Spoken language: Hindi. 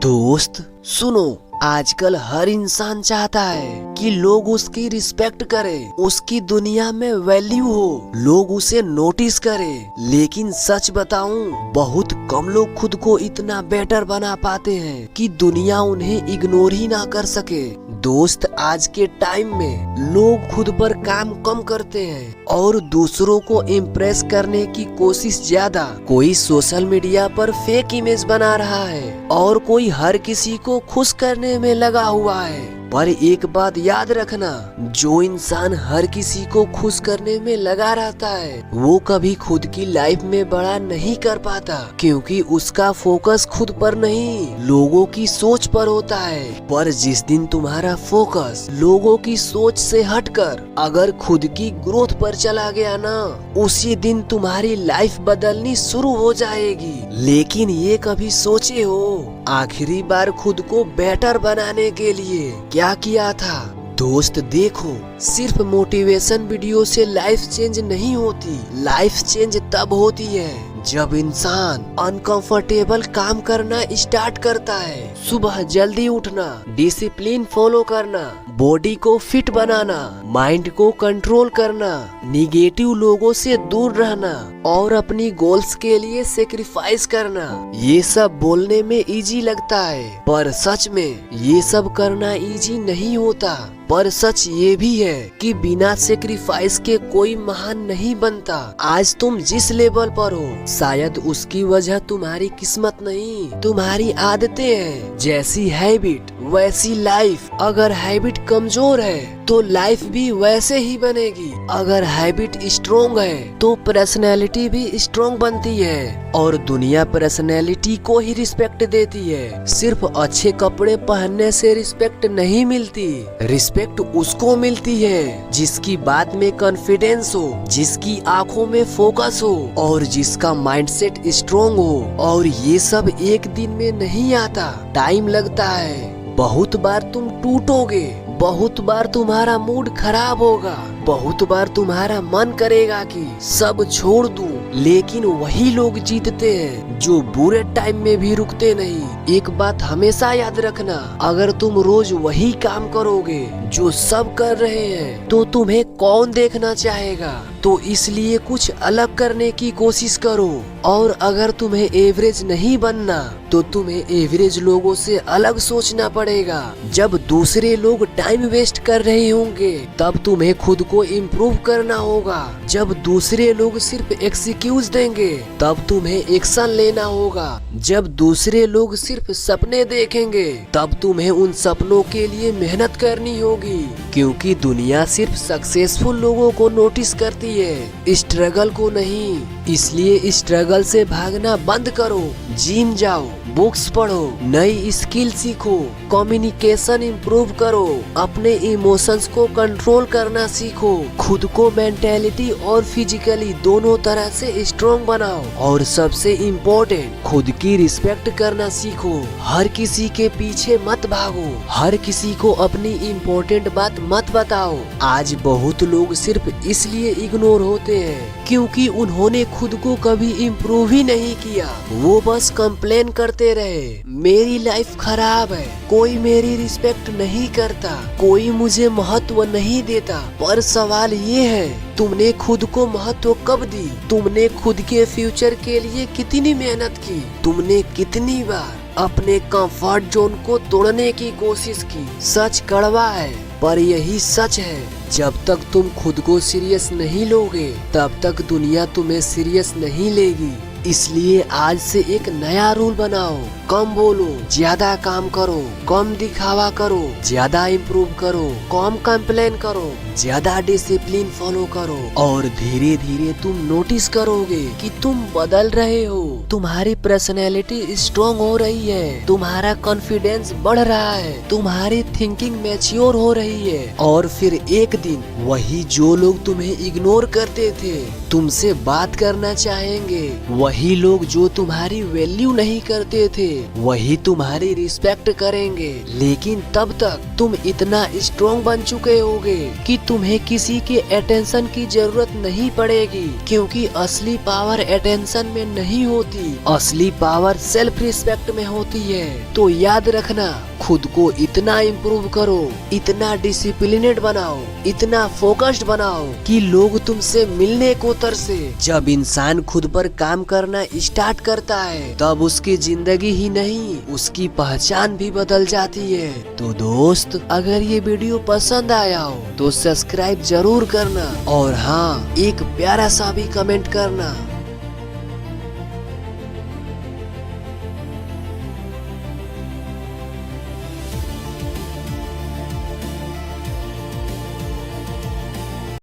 दोस्त सुनो, आजकल हर इंसान चाहता है कि लोग उसकी रिस्पेक्ट करें, उसकी दुनिया में वैल्यू हो, लोग उसे नोटिस करें। लेकिन सच बताऊं, बहुत कम लोग खुद को इतना बेटर बना पाते हैं कि दुनिया उन्हें इग्नोर ही ना कर सके। दोस्त, आज के टाइम में लोग खुद पर काम कम करते हैं और दूसरों को इम्प्रेस करने की कोशिश ज्यादा। कोई सोशल मीडिया पर फेक इमेज बना रहा है और कोई हर किसी को खुश करने में लगा हुआ है। पर एक बात याद रखना, जो इंसान हर किसी को खुश करने में लगा रहता है वो कभी खुद की लाइफ में बड़ा नहीं कर पाता, क्योंकि उसका फोकस खुद पर नहीं लोगों की सोच पर होता है। पर जिस दिन तुम्हारा फोकस लोगों की सोच से हटकर अगर खुद की ग्रोथ पर चला गया ना, उसी दिन तुम्हारी लाइफ बदलनी शुरू हो जाएगी। लेकिन ये कभी सोचे हो, आखिरी बार खुद को बेटर बनाने के लिए क्या किया था? दोस्त देखो, सिर्फ मोटिवेशन वीडियो से लाइफ चेंज नहीं होती। लाइफ चेंज तब होती है जब इंसान अनकंफर्टेबल काम करना स्टार्ट करता है। सुबह जल्दी उठना, डिसिप्लिन फॉलो करना, बॉडी को फिट बनाना, माइंड को कंट्रोल करना, निगेटिव लोगों से दूर रहना और अपनी गोल्स के लिए सेक्रीफाइस करना। ये सब बोलने में इजी लगता है, पर सच में ये सब करना इजी नहीं होता। पर सच ये भी है कि बिना सेक्रीफाइस के कोई महान नहीं बनता। आज तुम जिस लेवल पर हो, शायद उसकी वजह तुम्हारी किस्मत नहीं, तुम्हारी आदतें हैं। जैसी हैबिट वैसी लाइफ। अगर हैबिट कमजोर है तो लाइफ भी वैसे ही बनेगी। अगर हैबिट स्ट्रोंग है तो पर्सनैलिटी भी स्ट्रोंग बनती है, और दुनिया पर्सनैलिटी को ही रिस्पेक्ट देती है। सिर्फ अच्छे कपड़े पहनने से रिस्पेक्ट नहीं मिलती। रिस्पेक्ट उसको मिलती है जिसकी बात में कॉन्फिडेंस हो, जिसकी आंखों में फोकस हो और जिसका माइंडसेट स्ट्रोंग हो। और ये सब एक दिन में नहीं आता, टाइम लगता है। बहुत बार तुम टूटोगे, बहुत बार तुम्हारा मूड खराब होगा, बहुत बार तुम्हारा मन करेगा कि सब छोड़ दूं। लेकिन वही लोग जीतते हैं जो बुरे टाइम में भी रुकते नहीं। एक बात हमेशा याद रखना, अगर तुम रोज वही काम करोगे जो सब कर रहे हैं तो तुम्हें कौन देखना चाहेगा? तो इसलिए कुछ अलग करने की कोशिश करो। और अगर तुम्हें एवरेज नहीं बनना तो तुम्हें एवरेज लोगों से अलग सोचना पड़ेगा। जब दूसरे लोग टाइम वेस्ट कर रहे होंगे तब तुम्हें खुद को इम्प्रूव करना होगा। जब दूसरे लोग सिर्फ एक्सक्यूज देंगे तब तुम्हें एक्शन लेना होगा। जब दूसरे लोग सिर्फ सपने देखेंगे तब तुम्हें उन सपनों के लिए मेहनत करनी होगी, क्योंकि दुनिया सिर्फ सक्सेसफुल लोगों को नोटिस करती है, स्ट्रगल को नहीं। इसलिए स्ट्रगल से भागना बंद करो, जिम जाओ, बुक्स पढ़ो, नई स्किल सीखो, कम्युनिकेशन इम्प्रूव करो, अपने इमोशंस को कंट्रोल करना सीखो, खुद को मेंटेलिटी और फिजिकली दोनों तरह से स्ट्रॉन्ग बनाओ। और सबसे इम्पोर्टेंट, खुद की रिस्पेक्ट करना सीखो। हर किसी के पीछे मत भागो, हर किसी को अपनी इम्पोर्टेंट बात मत बताओ। आज बहुत लोग सिर्फ इसलिए इग्नोर होते हैं क्योंकि उन्होंने खुद को कभी इम्प्रूव ही नहीं किया। वो बस कंप्लेन करते रहे, मेरी लाइफ खराब है, कोई मेरी रिस्पेक्ट नहीं करता, कोई मुझे महत्व नहीं देता। पर सवाल ये है, तुमने खुद को महत्व कब दी? तुमने खुद के फ्यूचर के लिए कितनी मेहनत की? तुमने कितनी बार अपने कंफर्ट जोन को तोड़ने की कोशिश की? सच कड़वा है पर यही सच है, जब तक तुम खुद को सीरियस नहीं लोगे तब तक दुनिया तुम्हें सीरियस नहीं लेगी। इसलिए आज से एक नया रूल बनाओ, कम बोलो, ज्यादा काम करो, कम दिखावा करो, ज्यादा इम्प्रूव करो, कम कंप्लेन करो, ज्यादा डिसिप्लिन फॉलो करो। और धीरे धीरे तुम नोटिस करोगे कि तुम बदल रहे हो, तुम्हारी पर्सनैलिटी स्ट्रॉन्ग हो रही है, तुम्हारा कॉन्फिडेंस बढ़ रहा है, तुम्हारी थिंकिंग मैच्योर हो रही है। और फिर एक दिन वही जो लोग तुम्हें इग्नोर करते थे तुमसे बात करना चाहेंगे, वही लोग जो तुम्हारी वैल्यू नहीं करते थे वही तुम्हारी रिस्पेक्ट करेंगे। लेकिन तब तक तुम इतना स्ट्रॉन्ग बन चुके होगे कि तुम्हें किसी के अटेंशन की जरूरत नहीं पड़ेगी, क्योंकि असली पावर अटेंशन में नहीं होती, असली पावर सेल्फ रिस्पेक्ट में होती है। तो याद रखना, खुद को इतना इम्प्रूव करो, इतना डिसिप्लिनेट बनाओ, इतना फोकस्ड बनाओ कि लोग तुमसे मिलने को तरसे। जब इंसान खुद पर काम करना स्टार्ट करता है तब उसकी जिंदगी ही नहीं, उसकी पहचान भी बदल जाती है। तो दोस्त, अगर ये वीडियो पसंद आया हो तो सब्सक्राइब जरूर करना, और हाँ, एक प्यारा सा भी कमेंट करना।